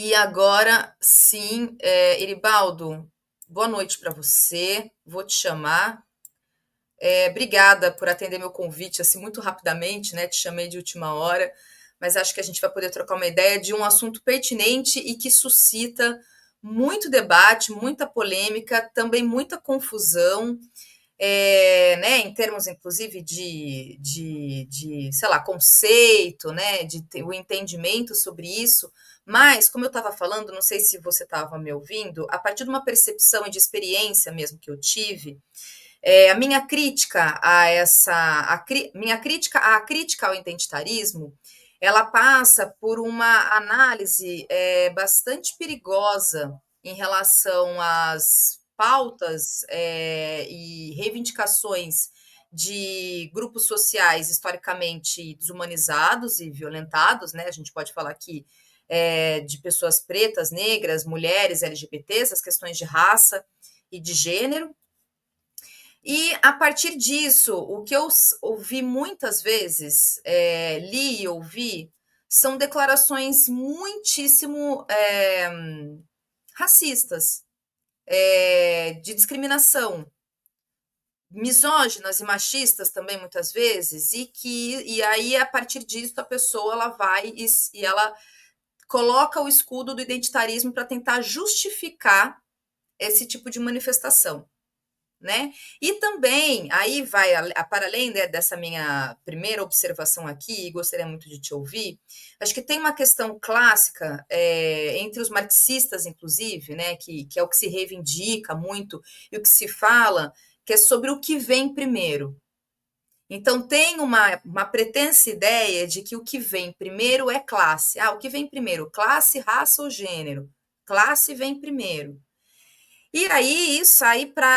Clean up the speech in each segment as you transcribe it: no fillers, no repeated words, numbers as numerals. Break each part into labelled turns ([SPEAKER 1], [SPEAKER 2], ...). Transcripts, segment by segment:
[SPEAKER 1] E agora sim, Iribaldo, boa noite para você. Vou te chamar. Obrigada por atender meu convite assim muito rapidamente, né? Te chamei de última hora, mas acho que a gente vai poder trocar uma ideia de um assunto pertinente e que suscita muito debate, muita polêmica, também muita confusão, né, em termos, inclusive, sei lá, conceito, né, o entendimento sobre isso. Mas, como eu estava falando, não sei se você estava me ouvindo, a partir de uma percepção e de experiência mesmo que eu tive, a minha crítica a minha crítica ao identitarismo, ela passa por uma análise bastante perigosa em relação às pautas e reivindicações de grupos sociais historicamente desumanizados e violentados, né? A gente pode falar aqui de pessoas pretas, negras, mulheres, LGBTs, as questões de raça e de gênero. E a partir disso, o que eu ouvi muitas vezes, li e ouvi, são declarações muitíssimo racistas, de discriminação, misóginas e machistas também muitas vezes, e aí a partir disso a pessoa ela vai e ela coloca o escudo do identitarismo para tentar justificar esse tipo de manifestação. Né? E também, aí vai, para além dessa minha primeira observação aqui, e gostaria muito de te ouvir, acho que tem uma questão clássica entre os marxistas, inclusive, né, que é o que se reivindica muito e o que se fala, que é sobre o que vem primeiro. Então, tem uma pretensa ideia de que o que vem primeiro é classe. O que vem primeiro? Classe, raça ou gênero? Classe vem primeiro. E aí,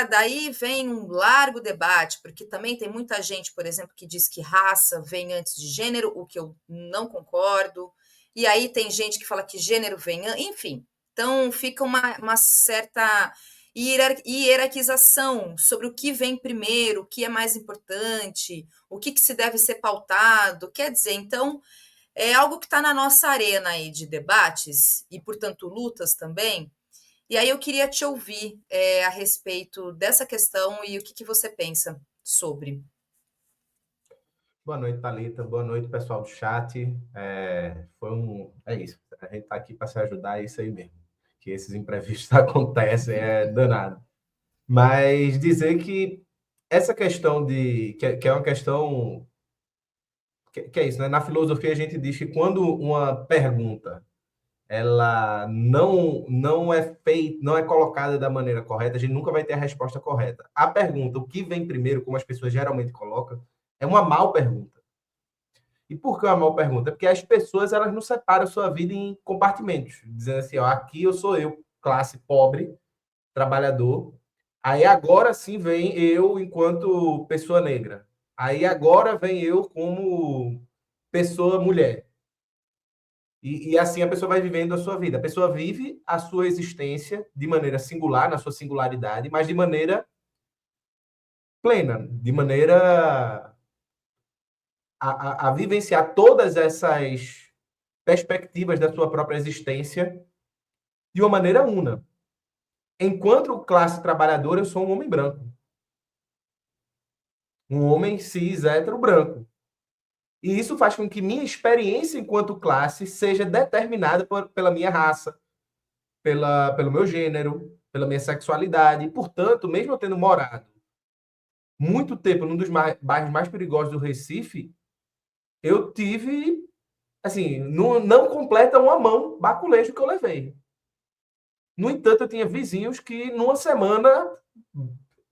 [SPEAKER 1] daí vem um largo debate, porque também tem muita gente, por exemplo, que diz que raça vem antes de gênero, o que eu não concordo. E aí tem gente que fala que gênero vem enfim. Então fica uma certa hierarquização sobre o que vem primeiro, o que é mais importante, o que se deve ser pautado. Quer dizer, então, é algo que está na nossa arena aí de debates e, portanto, lutas também. E aí eu queria te ouvir a respeito dessa questão e o que você pensa sobre.
[SPEAKER 2] Boa noite, Thalita. Boa noite, pessoal do chat. É isso. A gente está aqui para se ajudar, é isso aí mesmo. Que esses imprevistos acontecem, é danado. Mas dizer que essa questão que é uma questão que é isso, né? Na filosofia a gente diz que quando uma pergunta ela não é feita, não é colocada da maneira correta, a gente nunca vai ter a resposta correta. A pergunta, o que vem primeiro, como as pessoas geralmente colocam, é uma mal pergunta. E por que uma mal pergunta? Porque as pessoas elas não separam a sua vida em compartimentos, dizendo assim, ó, aqui eu sou eu, classe pobre, trabalhador. Aí agora sim vem eu enquanto pessoa negra. Aí agora vem eu como pessoa mulher. E assim a pessoa vai vivendo a sua vida. A pessoa vive a sua existência de maneira singular, na sua singularidade, mas de maneira plena, de maneira a vivenciar todas essas perspectivas da sua própria existência de uma maneira una. Enquanto classe trabalhadora, eu sou um homem branco. Um homem cis, hétero, branco. E isso faz com que minha experiência enquanto classe seja determinada pela minha raça, pelo meu gênero, pela minha sexualidade. E, portanto, mesmo eu tendo morado muito tempo num dos bairros mais perigosos do Recife, eu tive, assim, não completa uma mão baculejo que eu levei. No entanto, eu tinha vizinhos que, numa semana,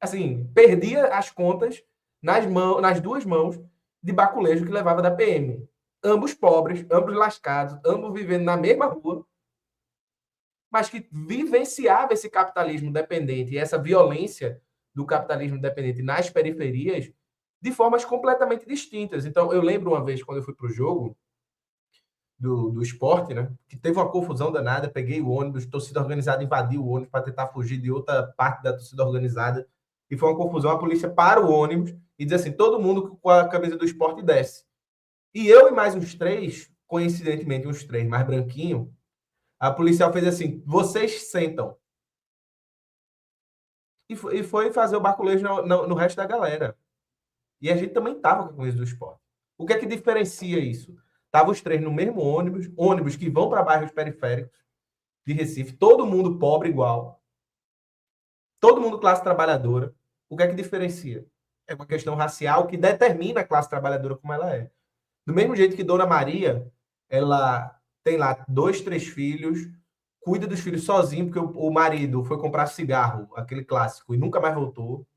[SPEAKER 2] assim, perdia as contas nas duas mãos de baculejo que levava da PM. Ambos pobres, ambos lascados, ambos vivendo na mesma rua, mas que vivenciava esse capitalismo dependente e essa violência do capitalismo dependente nas periferias de formas completamente distintas. Então, eu lembro uma vez, quando eu fui para o jogo do esporte, né, que teve uma confusão danada, peguei o ônibus, torcida organizada invadiu o ônibus para tentar fugir de outra parte da torcida organizada, e foi uma confusão, a polícia para o ônibus e diz assim, todo mundo com a camisa do esporte desce. E eu e mais uns três, coincidentemente uns três mais branquinhos, A policial fez assim: vocês sentam. E foi fazer o baculejo no resto da galera. E a gente também tava com a camisa do esporte. O que é que diferencia isso? Tava os três no mesmo ônibus que vão para bairros periféricos de Recife, todo mundo pobre igual, todo mundo classe trabalhadora. O que é que diferencia? É uma questão racial que determina a classe trabalhadora como ela é. Do mesmo jeito que Dona Maria, ela tem lá 2, 3 filhos, cuida dos filhos sozinho, porque o marido foi comprar cigarro, aquele clássico, e nunca mais voltou.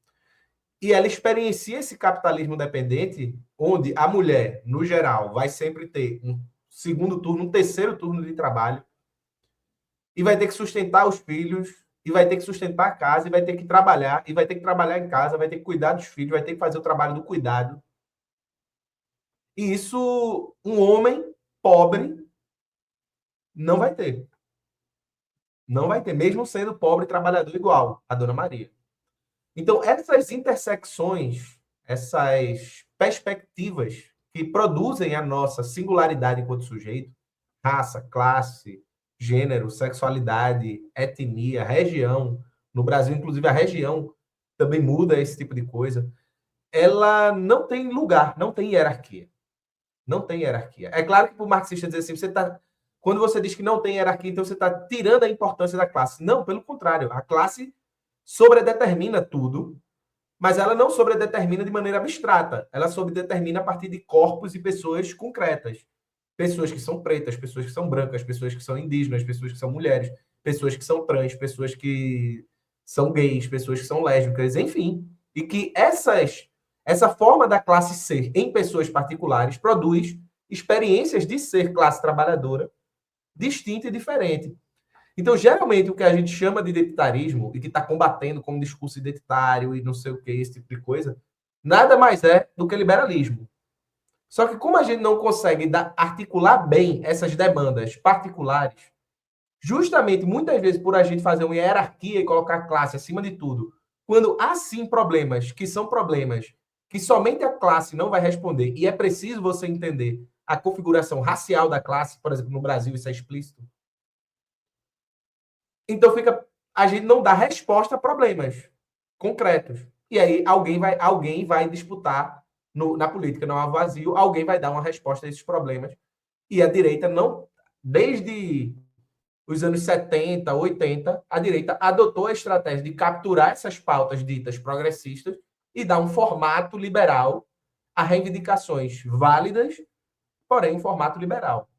[SPEAKER 2] E ela experiencia esse capitalismo dependente, onde a mulher, no geral, vai sempre ter um segundo turno, um terceiro turno de trabalho, e vai ter que sustentar os filhos, e vai ter que sustentar a casa, e vai ter que trabalhar, e vai ter que trabalhar em casa, vai ter que cuidar dos filhos, vai ter que fazer o trabalho do cuidado. E isso, um homem pobre não vai ter. Não vai ter, mesmo sendo pobre e trabalhador igual a Dona Maria. Então, essas intersecções, essas perspectivas que produzem a nossa singularidade enquanto sujeito, raça, classe, gênero, sexualidade, etnia, região, no Brasil, inclusive, a região também muda esse tipo de coisa, ela não tem lugar, não tem hierarquia. Não tem hierarquia. É claro que para o marxista dizer assim, quando você diz que não tem hierarquia, então você está tirando a importância da classe. Não, pelo contrário, a classe sobredetermina tudo, mas ela não sobredetermina de maneira abstrata. Ela sobredetermina a partir de corpos e pessoas concretas. Pessoas que são pretas, pessoas que são brancas, pessoas que são indígenas, pessoas que são mulheres, pessoas que são trans, pessoas que são gays, pessoas que são lésbicas, enfim. E que essa forma da classe ser em pessoas particulares produz experiências de ser classe trabalhadora distinta e diferente. Então, geralmente, o que a gente chama de identitarismo e que está combatendo como discurso identitário e não sei o que, esse tipo de coisa, nada mais é do que liberalismo. Só que como a gente não consegue articular bem essas demandas particulares, justamente muitas vezes por a gente fazer uma hierarquia e colocar a classe acima de tudo, quando há sim problemas que são problemas que somente a classe não vai responder, e é preciso você entender a configuração racial da classe, por exemplo, no Brasil isso é explícito. Então a gente não dá resposta a problemas concretos. E aí alguém vai disputar na política, não há vazio, alguém vai dar uma resposta a esses problemas. E a direita não, desde os anos 70, 80, a direita adotou a estratégia de capturar essas pautas ditas progressistas e dar um formato liberal a reivindicações válidas, porém em formato liberal.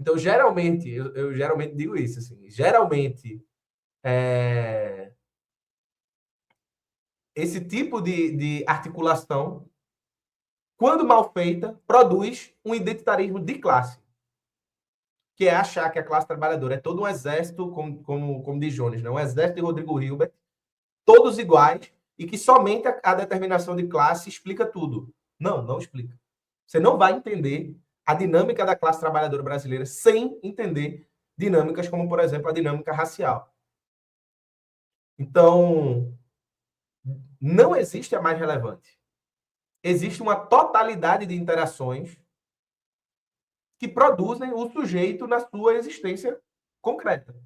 [SPEAKER 2] Então, geralmente, eu geralmente digo isso, assim, geralmente esse tipo de articulação, quando mal feita, produz um identitarismo de classe, que é achar que a classe trabalhadora é todo um exército, como diz Jones, né? Um exército de Rodrigo Hilbert, todos iguais, e que somente a determinação de classe explica tudo. Não, não explica. Você não vai entender a dinâmica da classe trabalhadora brasileira sem entender dinâmicas como, por exemplo, a dinâmica racial. Então, não existe a mais relevante. Existe uma totalidade de interações que produzem o sujeito na sua existência concreta.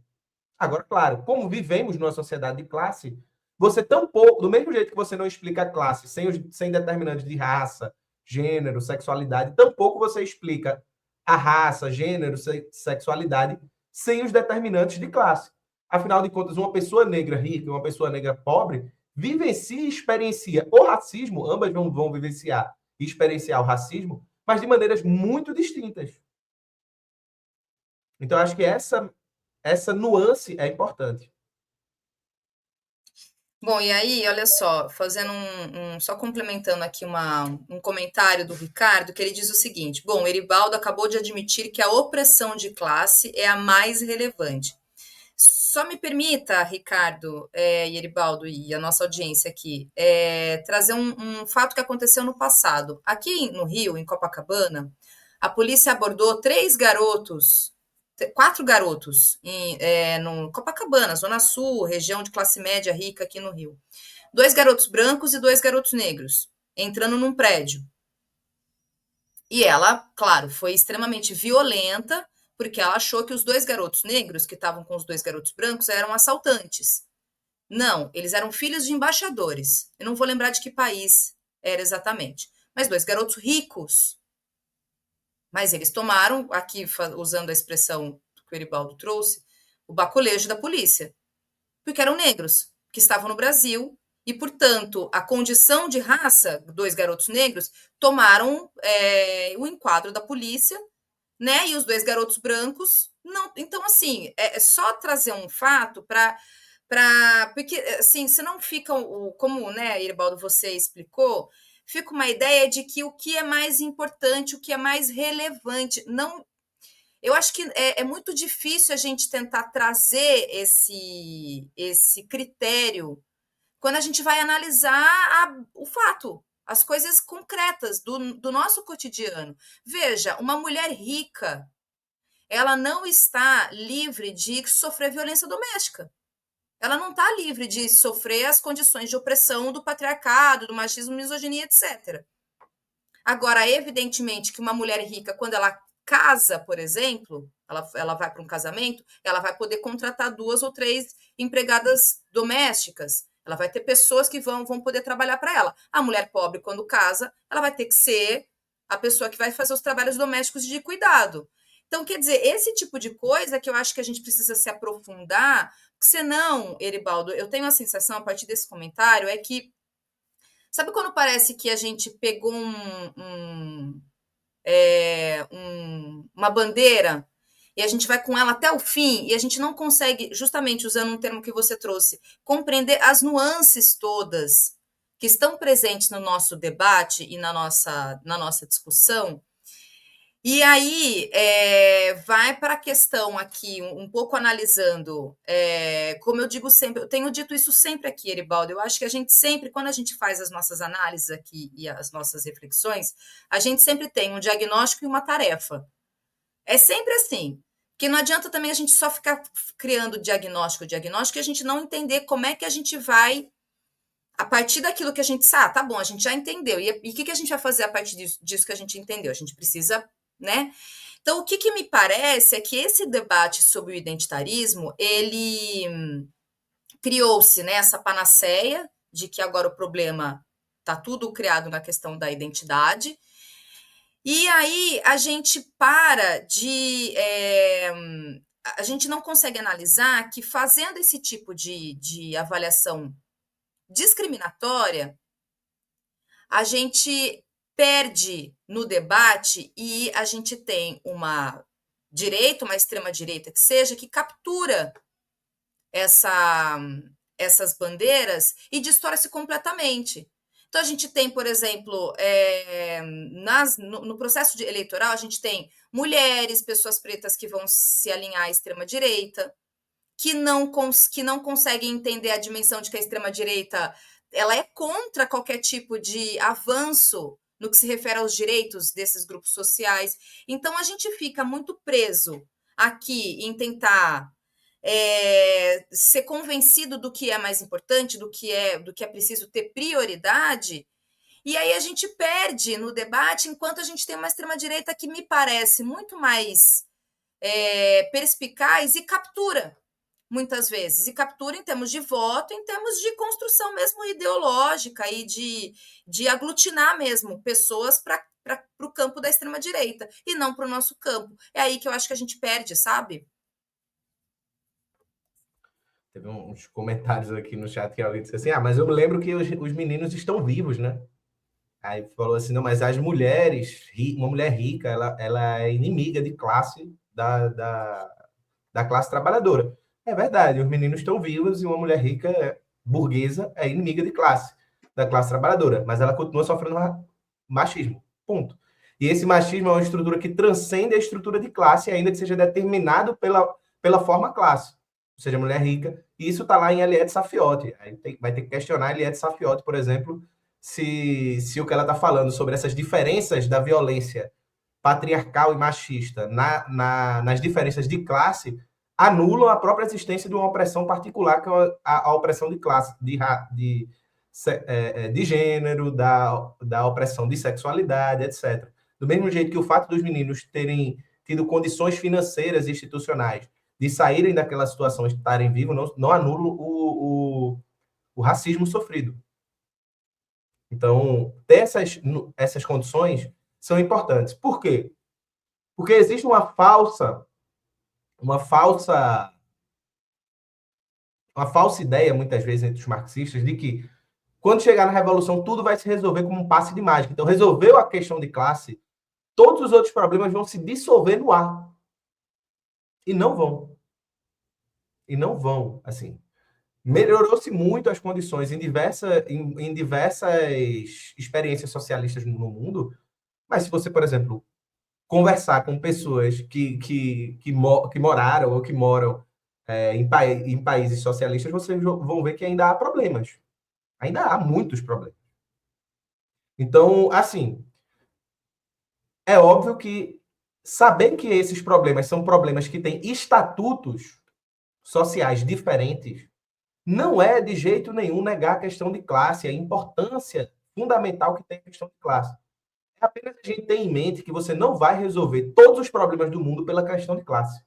[SPEAKER 2] Agora, claro, como vivemos numa sociedade de classe, você tampouco, do mesmo jeito que você não explica a classe sem determinantes de raça, gênero, sexualidade, tampouco você explica a raça, gênero, sexualidade sem os determinantes de classe. Afinal de contas, uma pessoa negra rica e uma pessoa negra pobre vivencia e experiencia o racismo, ambas vão vivenciar e experienciar o racismo, mas de maneiras muito distintas. Então, acho que essa nuance é importante.
[SPEAKER 1] Bom, e aí, olha só, fazendo só complementando aqui um comentário do Ricardo, que ele diz o seguinte: bom, Eribaldo acabou de admitir que a opressão de classe é a mais relevante. Só me permita, Ricardo, e Eribaldo e a nossa audiência aqui, trazer um fato que aconteceu no passado. Aqui no Rio, em Copacabana, a polícia abordou 4 garotos no Copacabana, Zona Sul, região de classe média rica aqui no Rio. 2 garotos brancos e 2 garotos negros, entrando num prédio. E ela, claro, foi extremamente violenta porque ela achou que os 2 garotos negros que estavam com os 2 garotos brancos eram assaltantes. Não, eles eram filhos de embaixadores. Eu não vou lembrar de que país era exatamente, mas 2 garotos ricos. Mas eles tomaram, aqui usando a expressão que o Eribaldo trouxe, o baculejo da polícia, porque eram negros que estavam no Brasil e, portanto, a condição de raça, 2 garotos negros, tomaram o enquadro da polícia, né? E os 2 garotos brancos não. Então, assim, é só trazer um fato porque assim, se não fica como, né, Iribaldo, você explicou, fica uma ideia de que o que é mais importante, o que é mais relevante, não. Eu acho que é muito difícil a gente tentar trazer esse critério quando a gente vai analisar o fato, as coisas concretas do nosso cotidiano. Veja, uma mulher rica, ela não está livre de sofrer violência doméstica. Ela não está livre de sofrer as condições de opressão do patriarcado, do machismo, misoginia, etc. Agora, evidentemente que uma mulher rica, quando ela casa, por exemplo, ela vai para um casamento, ela vai poder contratar 2 ou 3 empregadas domésticas. Ela vai ter pessoas que vão poder trabalhar para ela. A mulher pobre, quando casa, ela vai ter que ser a pessoa que vai fazer os trabalhos domésticos de cuidado. Então, quer dizer, esse tipo de coisa que eu acho que a gente precisa se aprofundar, senão, Eribaldo, eu tenho a sensação, a partir desse comentário, é que sabe quando parece que a gente pegou uma bandeira e a gente vai com ela até o fim e a gente não consegue, justamente usando um termo que você trouxe, compreender as nuances todas que estão presentes no nosso debate e na nossa discussão? E aí, vai para a questão aqui, um pouco analisando, como eu digo sempre, eu tenho dito isso sempre aqui, Eribaldo, eu acho que a gente sempre, quando a gente faz as nossas análises aqui e as nossas reflexões, a gente sempre tem um diagnóstico e uma tarefa. É sempre assim, porque não adianta também a gente só ficar criando diagnóstico e a gente não entender como é que a gente vai, a partir daquilo que a gente sabe, tá bom, a gente já entendeu, e o que a gente vai fazer a partir disso que a gente entendeu? A gente precisa, né? Então, o que me parece é que esse debate sobre o identitarismo, ele criou-se, né, essa panaceia de que agora o problema está tudo criado na questão da identidade, e aí a gente para de. A gente não consegue analisar que fazendo esse tipo de avaliação discriminatória, a gente perde no debate e a gente tem uma direita, uma extrema-direita que seja, que captura essas bandeiras e distorce completamente. Então, a gente tem, por exemplo, no processo eleitoral, a gente tem mulheres, pessoas pretas que vão se alinhar à extrema-direita, que não conseguem entender a dimensão de que a extrema-direita ela é contra qualquer tipo de avanço no que se refere aos direitos desses grupos sociais. Então, a gente fica muito preso aqui em tentar ser convencido do que é mais importante, do que é preciso ter prioridade, e aí a gente perde no debate, enquanto a gente tem uma extrema-direita que me parece muito mais perspicaz e captura, muitas vezes, e captura em termos de voto, em termos de construção mesmo ideológica e de aglutinar mesmo pessoas para o campo da extrema-direita, e não para o nosso campo. É aí que eu acho que a gente perde, sabe?
[SPEAKER 2] Teve uns comentários aqui no chat que alguém disse assim: mas eu lembro que os meninos estão vivos, né? Aí falou assim: não, mas as mulheres, uma mulher rica, ela é inimiga de classe da classe trabalhadora. É verdade, os meninos estão vivos e uma mulher rica, burguesa, é inimiga de classe, da classe trabalhadora, mas ela continua sofrendo machismo, ponto. E esse machismo é uma estrutura que transcende a estrutura de classe, ainda que seja determinado pela forma classe, ou seja, mulher rica, e isso está lá em Eliette Saffioti. Aí vai ter que questionar Eliette Saffioti, por exemplo, se o que ela está falando sobre essas diferenças da violência patriarcal e machista nas diferenças de classe anulam a própria existência de uma opressão particular, que é a opressão de classe, de gênero, da opressão de sexualidade, etc. Do mesmo jeito que o fato dos meninos terem tido condições financeiras e institucionais de saírem daquela situação, de estarem vivos, não anula o racismo sofrido. Então, ter essas condições são importantes. Por quê? Porque existe uma falsa ideia, muitas vezes, entre os marxistas, de que quando chegar na revolução, tudo vai se resolver como um passe de mágica. Então, resolveu a questão de classe, todos os outros problemas vão se dissolver no ar. E não vão. E não vão, assim. Melhorou-se muito as condições em diversas experiências socialistas no mundo, mas se você, por exemplo, conversar com pessoas que moraram ou que moram em países socialistas, vocês vão ver que ainda há problemas. Ainda há muitos problemas. Então, assim, é óbvio que saber que esses problemas são problemas que têm estatutos sociais diferentes não é de jeito nenhum negar a questão de classe, a importância fundamental que tem a questão de classe. É apenas a gente ter em mente que você não vai resolver todos os problemas do mundo pela questão de classe.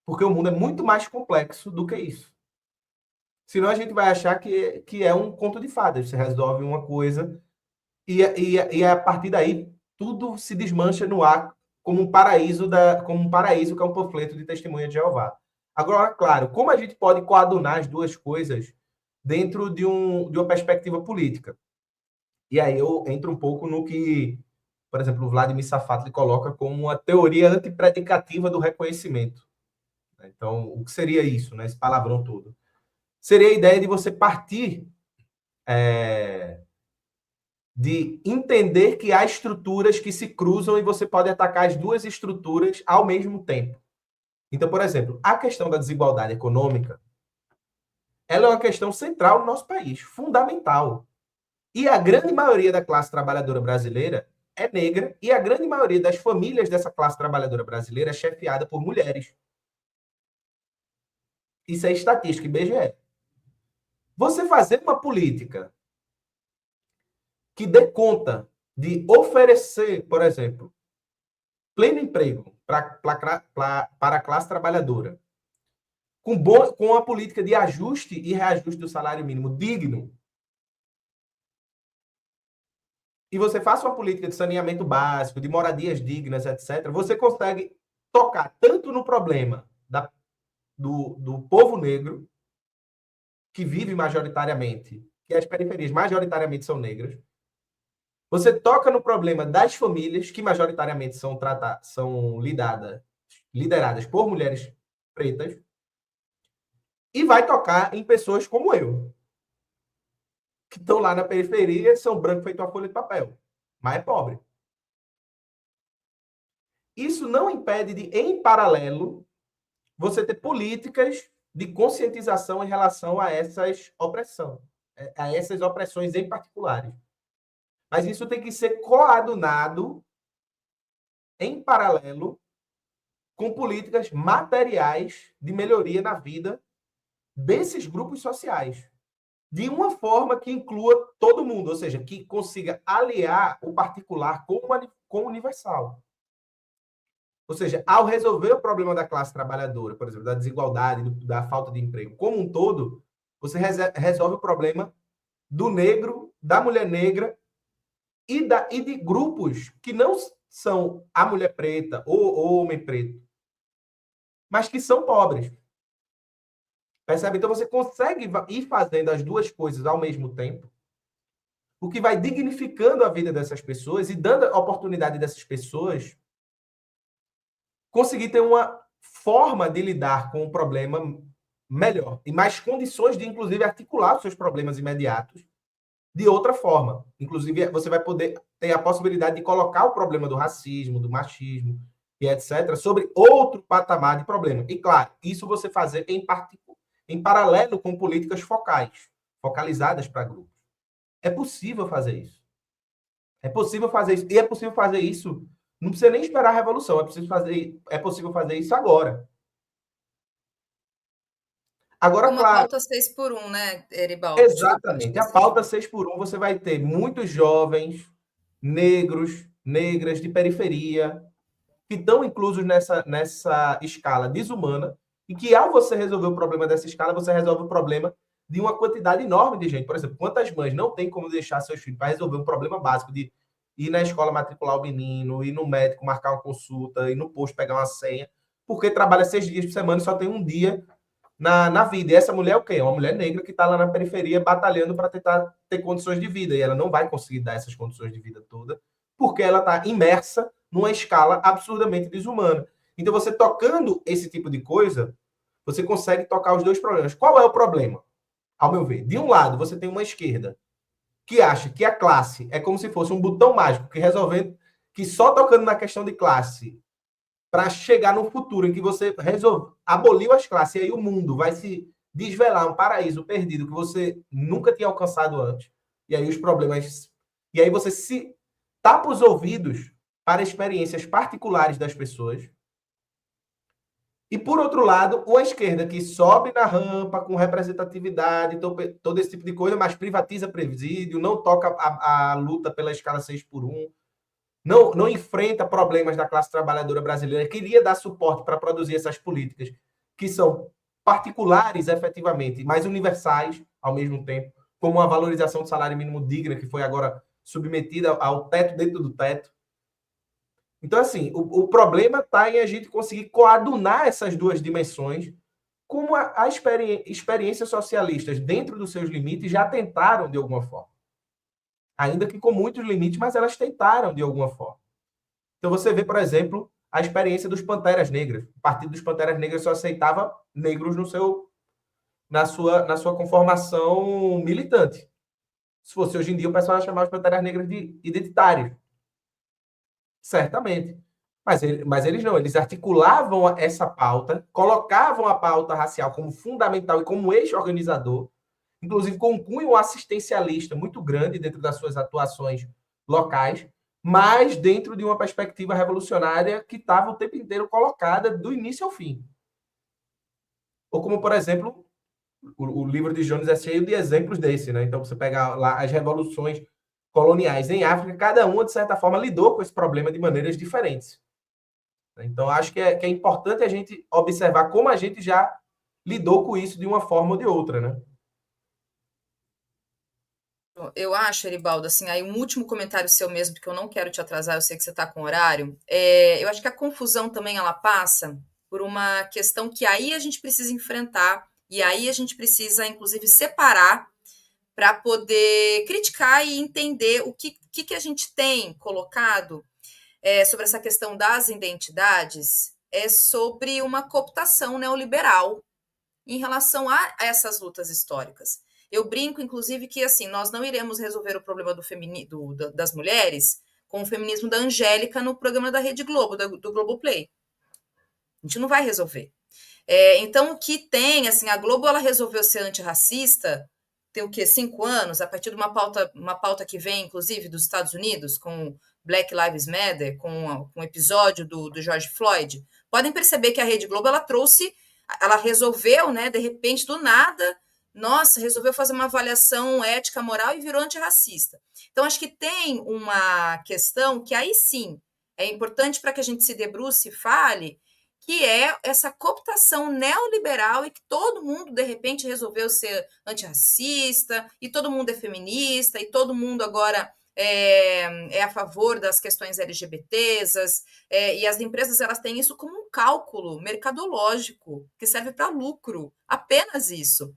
[SPEAKER 2] Porque o mundo é muito mais complexo do que isso. Senão a gente vai achar que é um conto de fadas. Você resolve uma coisa e a partir daí tudo se desmancha no ar como um paraíso que é um panfleto de testemunha de Jeová. Agora, claro, como a gente pode coadunar as duas coisas dentro de uma perspectiva política? E aí eu entro um pouco no que, por exemplo, o Vladimir Safatli coloca como uma teoria antipredicativa do reconhecimento. Então, o que seria isso, né? Esse palavrão todo? Seria a ideia de você partir de entender que há estruturas que se cruzam e você pode atacar as duas estruturas ao mesmo tempo. Então, por exemplo, a questão da desigualdade econômica, ela é uma questão central no nosso país, fundamental. E a grande maioria da classe trabalhadora brasileira é negra e a grande maioria das famílias dessa classe trabalhadora brasileira é chefiada por mulheres. Isso é estatística IBGE. Você fazer uma política que dê conta de oferecer, por exemplo, pleno emprego para a classe trabalhadora, com a política de ajuste e reajuste do salário mínimo digno, e você faça uma política de saneamento básico, de moradias dignas, etc., você consegue tocar tanto no problema do povo negro, que vive majoritariamente, que as periferias majoritariamente são negras, você toca no problema das famílias, que majoritariamente são lideradas por mulheres pretas, e vai tocar em pessoas como eu, que estão lá na periferia, são brancos feito uma folha de papel, mas é pobre. Isso não impede de, em paralelo, você ter políticas de conscientização em relação a essas opressões em particulares. Mas isso tem que ser coadunado em paralelo com políticas materiais de melhoria na vida desses grupos sociais, de uma forma que inclua todo mundo, ou seja, que consiga aliar o particular com o universal. Ou seja, ao resolver o problema da classe trabalhadora, por exemplo, da desigualdade, da falta de emprego como um todo, você resolve o problema do negro, da mulher negra e de grupos que não são a mulher preta ou o homem preto, mas que são pobres. Percebe? Então você consegue ir fazendo as duas coisas ao mesmo tempo, o que vai dignificando a vida dessas pessoas e dando a oportunidade dessas pessoas conseguir ter uma forma de lidar com o problema melhor e mais condições de, inclusive, articular os seus problemas imediatos de outra forma. Inclusive, você vai poder ter a possibilidade de colocar o problema do racismo, do machismo e etc. sobre outro patamar de problema. E, claro, isso você fazer em paralelo com políticas focalizadas para grupos. É possível fazer isso. É possível fazer isso. E é possível fazer isso. Não precisa nem esperar a revolução. É possível fazer isso agora. Agora,
[SPEAKER 1] Como
[SPEAKER 2] claro.
[SPEAKER 1] a pauta 6x1, né, Eribaldo?
[SPEAKER 2] Exatamente. A pauta 6x1, você vai ter muitos jovens, negros, negras de periferia, que estão inclusos nessa escala desumana, e que ao você resolver o problema dessa escala, você resolve o problema de uma quantidade enorme de gente. Por exemplo, quantas mães não têm como deixar seus filhos para resolver um problema básico de ir na escola matricular o menino, ir no médico marcar uma consulta, ir no posto pegar uma senha, porque trabalha 6 dias por semana e só tem um dia na vida. E essa mulher é o quê? É uma mulher negra que está lá na periferia batalhando para tentar ter condições de vida. E ela não vai conseguir dar essas condições de vida toda, porque ela está imersa numa escala absurdamente desumana. Então, você tocando esse tipo de coisa, você consegue tocar os dois problemas. Qual é o problema? Ao meu ver, de um lado, você tem uma esquerda que acha que a classe é como se fosse um botão mágico que resolvendo, que só tocando na questão de classe para chegar no futuro em que você aboliu as classes e aí o mundo vai se desvelar um paraíso perdido que você nunca tinha alcançado antes. E aí os problemas... E aí você se tapa os ouvidos para experiências particulares das pessoas. E, por outro lado, uma esquerda que sobe na rampa com representatividade, todo esse tipo de coisa, mas privatiza presídio, não toca a luta pela escala 6 por 1, não enfrenta problemas da classe trabalhadora brasileira, queria dar suporte para produzir essas políticas que são particulares, efetivamente, mas universais ao mesmo tempo, como a valorização do salário mínimo digna, que foi agora submetida ao teto dentro do teto. Então, assim, o problema está em a gente conseguir coadunar essas duas dimensões, como a experiência socialistas, dentro dos seus limites, já tentaram de alguma forma. Ainda que com muitos limites, mas elas tentaram de alguma forma. Então, você vê, por exemplo, a experiência dos Panteras Negras. O Partido dos Panteras Negras só aceitava negros na sua conformação militante. Se fosse hoje em dia, o pessoal ia chamar os Panteras Negras de identitários. Certamente. Mas eles não, eles articulavam essa pauta, colocavam a pauta racial como fundamental e como eixo organizador, inclusive com um cunho assistencialista muito grande dentro das suas atuações locais, mas dentro de uma perspectiva revolucionária que estava o tempo inteiro colocada do início ao fim. Ou como, por exemplo, o livro de Jones é cheio de exemplos desse, né? Então, você pega lá as revoluções coloniais em África, cada uma, de certa forma, lidou com esse problema de maneiras diferentes. Então, acho que é importante a gente observar como a gente já lidou com isso de uma forma ou de outra, né?
[SPEAKER 1] Eu acho, Eribaldo, assim, aí um último comentário seu mesmo, porque eu não quero te atrasar, eu sei que você está com horário. Eu acho que a confusão também, ela passa por uma questão que aí a gente precisa enfrentar, e aí a gente precisa, inclusive, separar para poder criticar e entender o que a gente tem colocado sobre essa questão das identidades, sobre uma cooptação neoliberal em relação a essas lutas históricas. Eu brinco, inclusive, que assim, nós não iremos resolver o problema das mulheres com o feminismo da Angélica no programa da Rede Globo, do Globoplay. A gente não vai resolver. Então, o que tem, assim, a Globo, ela resolveu ser antirracista, tem o quê? 5 anos, a partir de uma pauta que vem, inclusive, dos Estados Unidos, com Black Lives Matter, com o episódio do George Floyd. Podem perceber que a Rede Globo, ela resolveu, né, de repente, do nada, resolveu fazer uma avaliação ética, moral e virou antirracista. Então, acho que tem uma questão que aí sim é importante para que a gente se debruce e fale, que é essa cooptação neoliberal e que todo mundo, de repente, resolveu ser antirracista, e todo mundo é feminista, e todo mundo agora é a favor das questões LGBTs, e as empresas elas têm isso como um cálculo mercadológico, que serve para lucro, apenas isso.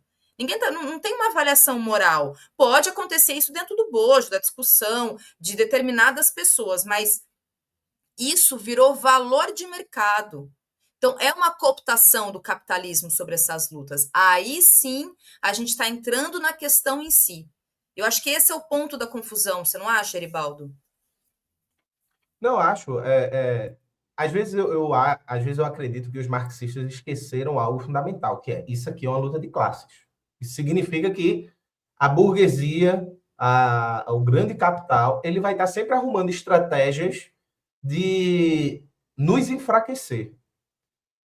[SPEAKER 1] Não tem uma avaliação moral. Pode acontecer isso dentro do bojo, da discussão de determinadas pessoas, mas isso virou valor de mercado. Então, é uma cooptação do capitalismo sobre essas lutas. Aí sim, a gente está entrando na questão em si. Eu acho que esse é o ponto da confusão, você não acha, Eribaldo?
[SPEAKER 2] Não, acho. Às vezes às vezes eu acredito que os marxistas esqueceram algo fundamental, que é isso aqui é uma luta de classes. Isso significa que a burguesia, o grande capital, ele vai estar sempre arrumando estratégias de nos enfraquecer.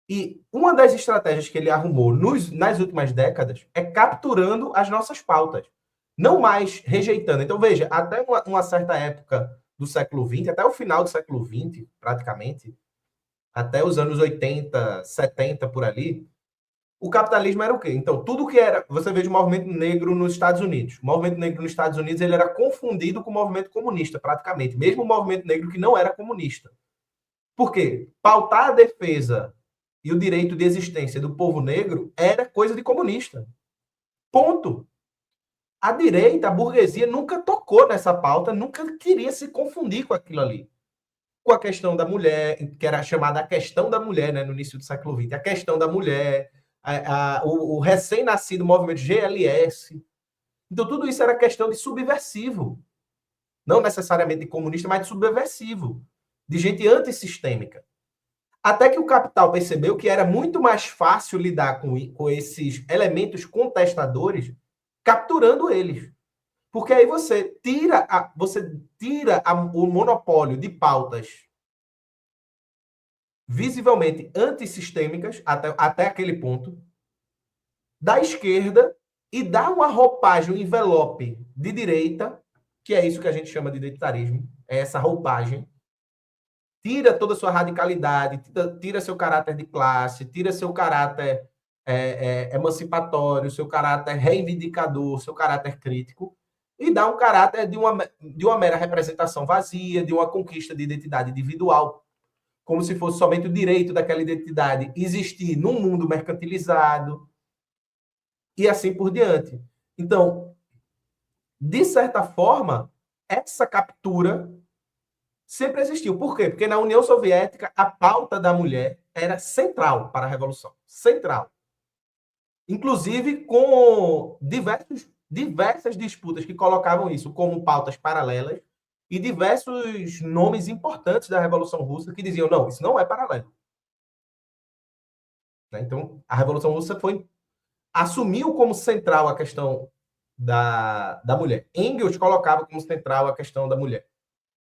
[SPEAKER 2] E uma das estratégias que ele arrumou nas últimas décadas é capturando as nossas pautas, não mais rejeitando. Então, veja, até uma certa época do século XX, até o final do século XX, praticamente, até os anos 80, 70, por ali, o capitalismo era o quê? Então, tudo que era... Você veja o movimento negro nos Estados Unidos. O movimento negro nos Estados Unidos ele era confundido com o movimento comunista, praticamente. Mesmo o movimento negro que não era comunista. Por quê? Pautar a defesa e o direito de existência do povo negro era coisa de comunista. Ponto. A direita, a burguesia, nunca tocou nessa pauta, nunca queria se confundir com aquilo ali. Com a questão da mulher, que era chamada a questão da mulher, né, no início do século XX, a questão da mulher, o recém-nascido movimento GLS. Então, tudo isso era questão de subversivo. Não necessariamente de comunista, mas de subversivo. De gente antissistêmica. Até que o capital percebeu que era muito mais fácil lidar com esses elementos contestadores, capturando eles. Porque aí você tira o monopólio de pautas visivelmente antissistêmicas, até aquele ponto, da esquerda, e dá uma roupagem, um envelope de direita, que é isso que a gente chama de identitarismo, é essa roupagem, tira toda a sua radicalidade, tira seu caráter de classe, tira seu caráter emancipatório, seu caráter reivindicador, seu caráter crítico, e dá um caráter de uma mera representação vazia, de uma conquista de identidade individual, como se fosse somente o direito daquela identidade existir num mundo mercantilizado, e assim por diante. Então, de certa forma, essa captura sempre existiu. Por quê? Porque na União Soviética a pauta da mulher era central para a Revolução. Central. Inclusive com diversas disputas que colocavam isso como pautas paralelas e diversos nomes importantes da Revolução Russa que diziam, não, isso não é paralelo. Então, a Revolução Russa assumiu como central a questão da mulher. Engels colocava como central a questão da mulher.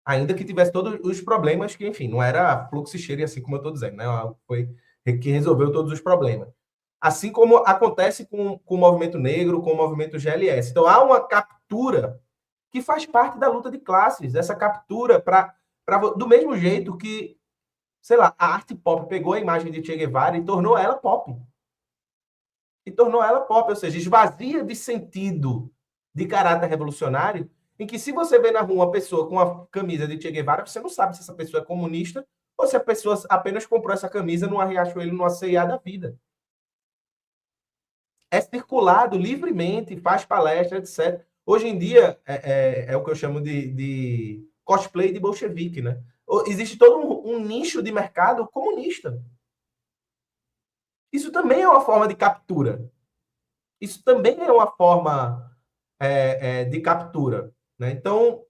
[SPEAKER 2] Ainda que tivesse todos os problemas que, enfim, não era fluxo e cheiro, assim como eu estou dizendo, né? Foi que resolveu todos os problemas. Assim como acontece com o movimento negro, com o movimento GLS. Então, há uma captura que faz parte da luta de classes. Essa captura, do mesmo jeito que, sei lá, a arte pop pegou a imagem de Che Guevara e tornou ela pop. Ou seja, esvazia de sentido de caráter revolucionário, em que se você vê na rua uma pessoa com a camisa de Che Guevara, você não sabe se essa pessoa é comunista ou se a pessoa apenas comprou essa camisa numa Riachuelo, numa C&A da vida. É circulado livremente, faz palestra, etc. Hoje em dia, é o que eu chamo de cosplay de bolchevique, né? Existe todo um nicho de mercado comunista. Isso também é uma forma de captura. Isso também é uma forma de captura. Né? Então,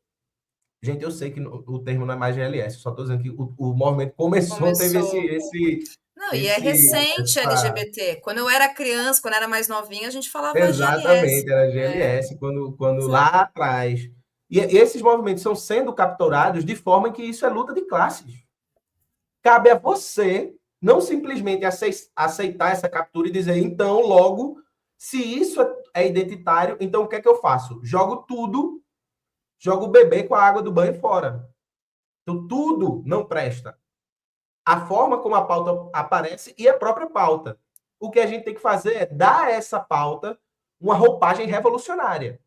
[SPEAKER 2] gente, eu sei que o termo não é mais GLS, só estou dizendo que o movimento começou, teve esse...
[SPEAKER 1] Não, e é recente LGBT. Quando eu era criança, quando eu era mais novinha, a gente falava
[SPEAKER 2] Exatamente,
[SPEAKER 1] GLS.
[SPEAKER 2] era GLS, quando lá atrás. E esses movimentos estão sendo capturados de forma que isso é luta de classes. Cabe a você não simplesmente aceitar essa captura e dizer, então, logo, se isso é identitário, então o que é que eu faço? Jogo o bebê com a água do banho fora. Então, tudo não presta. A forma como a pauta aparece e a própria pauta. O que a gente tem que fazer é dar a essa pauta uma roupagem revolucionária.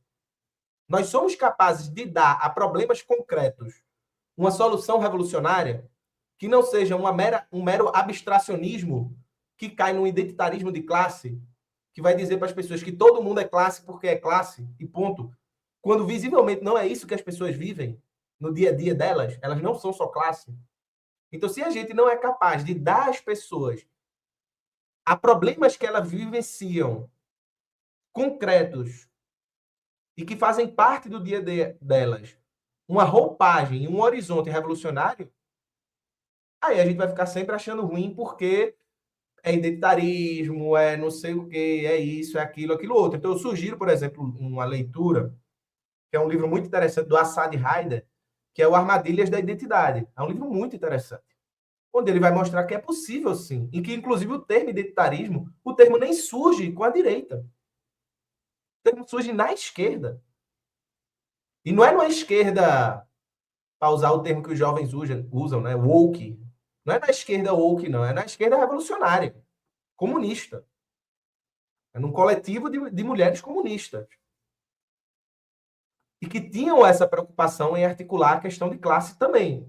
[SPEAKER 2] Nós somos capazes de dar a problemas concretos uma solução revolucionária que não seja um mero abstracionismo que cai num identitarismo de classe, que vai dizer para as pessoas que todo mundo é classe porque é classe, e ponto. Quando visivelmente não é isso que as pessoas vivem no dia a dia delas, elas não são só classe. Então, se a gente não é capaz de dar às pessoas a problemas que elas vivenciam concretos e que fazem parte do dia delas, uma roupagem, um horizonte revolucionário, aí a gente vai ficar sempre achando ruim porque é identitarismo, é não sei o quê, é isso, é aquilo outro. Então, eu sugiro, por exemplo, uma leitura, que é um livro muito interessante do Assad Haider, que é o Armadilhas da Identidade. É um livro muito interessante, onde ele vai mostrar que é possível, sim, e que, inclusive, o termo identitarismo, o termo nem surge com a direita. O termo surge na esquerda. E não é numa esquerda, para usar o termo que os jovens usam, né? Woke, Não é na esquerda woke, não. É na esquerda revolucionária, comunista. É num coletivo de mulheres comunistas. E que tinham essa preocupação em articular a questão de classe também.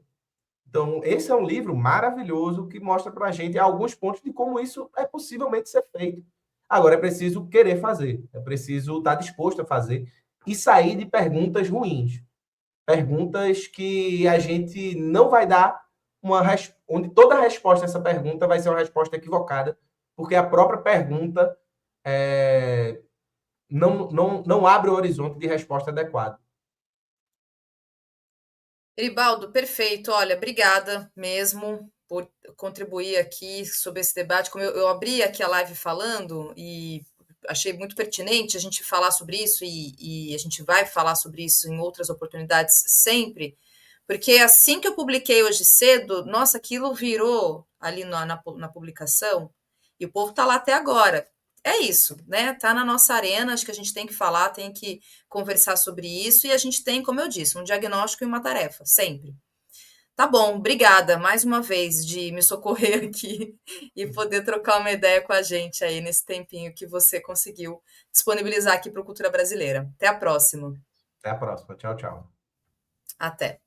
[SPEAKER 2] Então, esse é um livro maravilhoso que mostra para a gente alguns pontos de como isso é possivelmente ser feito. Agora, é preciso querer fazer, é preciso estar disposto a fazer e sair de perguntas ruins. Perguntas que a gente não vai dar onde toda a resposta a essa pergunta vai ser uma resposta equivocada, porque a própria pergunta não abre o horizonte de resposta adequado.
[SPEAKER 1] Eribaldo, perfeito. Olha, obrigada mesmo por contribuir aqui sobre esse debate. Como eu abri aqui a live falando e achei muito pertinente a gente falar sobre isso e a gente vai falar sobre isso em outras oportunidades sempre, porque assim que eu publiquei hoje cedo, nossa, aquilo virou ali na publicação e o povo está lá até agora. É isso, né? Tá na nossa arena, acho que a gente tem que falar, tem que conversar sobre isso e a gente tem, como eu disse, um diagnóstico e uma tarefa, sempre. Tá bom, obrigada mais uma vez de me socorrer aqui e poder trocar uma ideia com a gente aí nesse tempinho que você conseguiu disponibilizar aqui para o Cultura Brasileira. Até a próxima.
[SPEAKER 2] Até a próxima. Tchau, tchau.
[SPEAKER 1] Até.